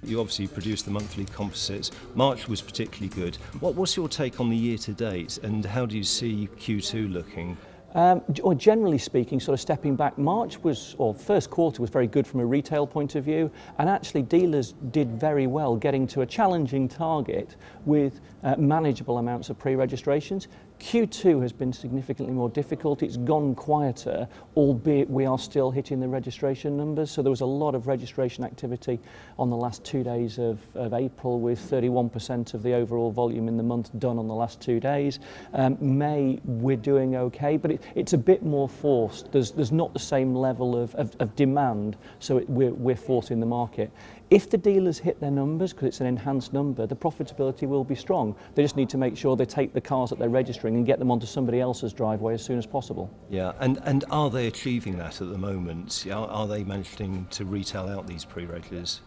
You obviously produced the monthly composites. March was particularly good. What's your take on the year to date, and how do you see Q2 looking? Or generally speaking, sort of stepping back, first quarter was very good from a retail point of view, and actually dealers did very well getting to a challenging target with manageable amounts of pre-registrations. Q2 has been significantly more difficult. It's gone quieter, albeit we are still hitting the registration numbers. So there was a lot of registration activity on the last 2 days of April, with 31% of the overall volume in the month done on the last 2 days. May, we're doing okay, but it's a bit more forced. There's not the same level of demand, so we're forcing the market. If the dealers hit their numbers, because it's an enhanced number, the profitability will be strong. They just need to make sure they take the cars that they're registering and get them onto somebody else's driveway as soon as possible. Yeah, and are they achieving that at the moment? Are they managing to retail out these pre-registers?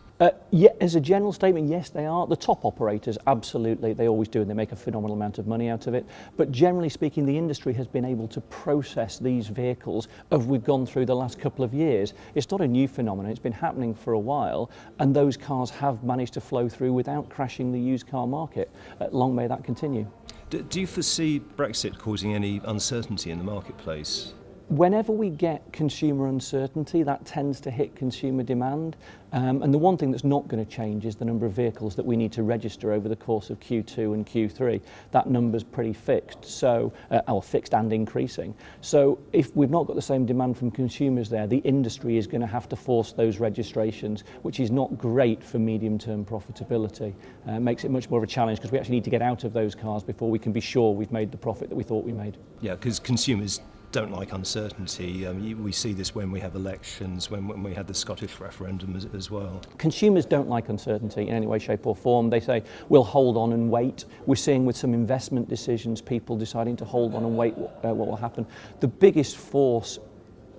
Yeah, as a general statement, yes, they are. The top operators, absolutely, they always do, and they make a phenomenal amount of money out of it. But generally speaking, the industry has been able to process these vehicles as we've gone through the last couple of years. It's not a new phenomenon, it's been happening for a while, and those cars have managed to flow through without crashing the used car market. Long may that continue. Do you foresee Brexit causing any uncertainty in the marketplace? Whenever we get consumer uncertainty, that tends to hit consumer demand. And the one thing that's not going to change is the number of vehicles that we need to register over the course of Q2 and Q3. That number's pretty fixed, or fixed and increasing. So if we've not got the same demand from consumers there, the industry is going to have to force those registrations, which is not great for medium-term profitability. Makes it much more of a challenge, because we actually need to get out of those cars before we can be sure we've made the profit that we thought we made. Yeah, because consumers don't like uncertainty. We see this when we have elections, when we had the Scottish referendum as well. Consumers don't like uncertainty in any way, shape or form. They say, we'll hold on and wait. We're seeing with some investment decisions, people deciding to hold on and wait what will happen. The biggest force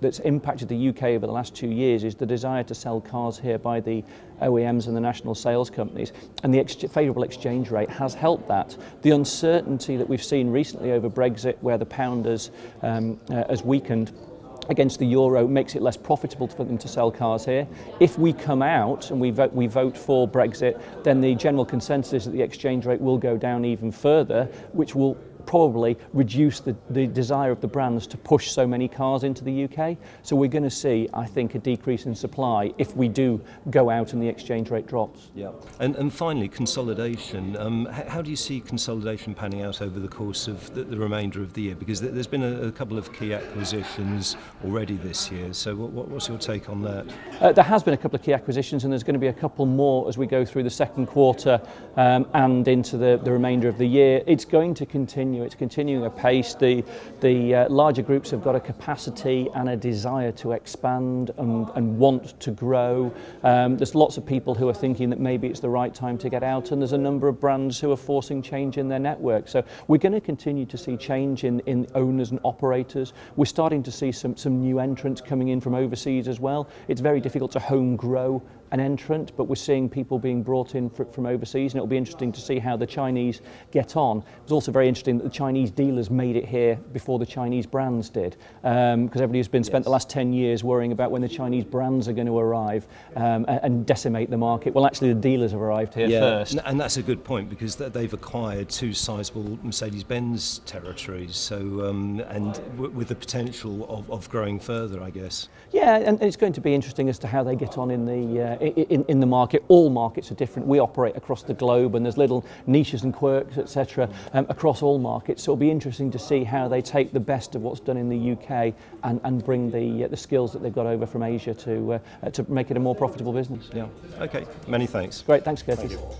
that's impacted the UK over the last 2 years is the desire to sell cars here by the OEMs and the national sales companies, and the favourable exchange rate has helped that. The uncertainty that we've seen recently over Brexit, where the pound has weakened against the euro, makes it less profitable for them to sell cars here. If we come out and we vote for Brexit, then the general consensus is that the exchange rate will go down even further, which will probably reduce the desire of the brands to push so many cars into the UK. So we're going to see, I think, a decrease in supply if we do go out and the exchange rate drops. Yeah. And finally, consolidation. How do you see consolidation panning out over the course of the remainder of the year? Because there's been a couple of key acquisitions already this year. So what's your take on that? There has been a couple of key acquisitions, and there's going to be a couple more as we go through the second quarter and into the remainder of the year. It's going to continue. It's continuing apace. The larger groups have got a capacity and a desire to expand and want to grow. There's lots of people who are thinking that maybe it's the right time to get out, and there's a number of brands who are forcing change in their network. So we're going to continue to see change in owners and operators. We're starting to see some new entrants coming in from overseas as well. It's very difficult to home grow an entrant, but we're seeing people being brought in from overseas, and it'll be interesting to see how the Chinese get on. It's also very interesting that the Chinese dealers made it here before the Chinese brands did, because everybody has been spent the last 10 years worrying about when the Chinese brands are going to arrive and decimate the market. Well, actually the dealers have arrived here first. And that's a good point, because they've acquired 2 sizable Mercedes-Benz territories, so and with the potential of growing further, I guess. Yeah, and it's going to be interesting as to how they get on in the market. All markets are different. We operate across the globe, and there's little niches and quirks, etc., across all markets. So it'll be interesting to see how they take the best of what's done in the UK and bring the skills that they've got over from Asia to make it a more profitable business. Yeah. Okay. Many thanks. Great. Thanks, Curtis. Thank you.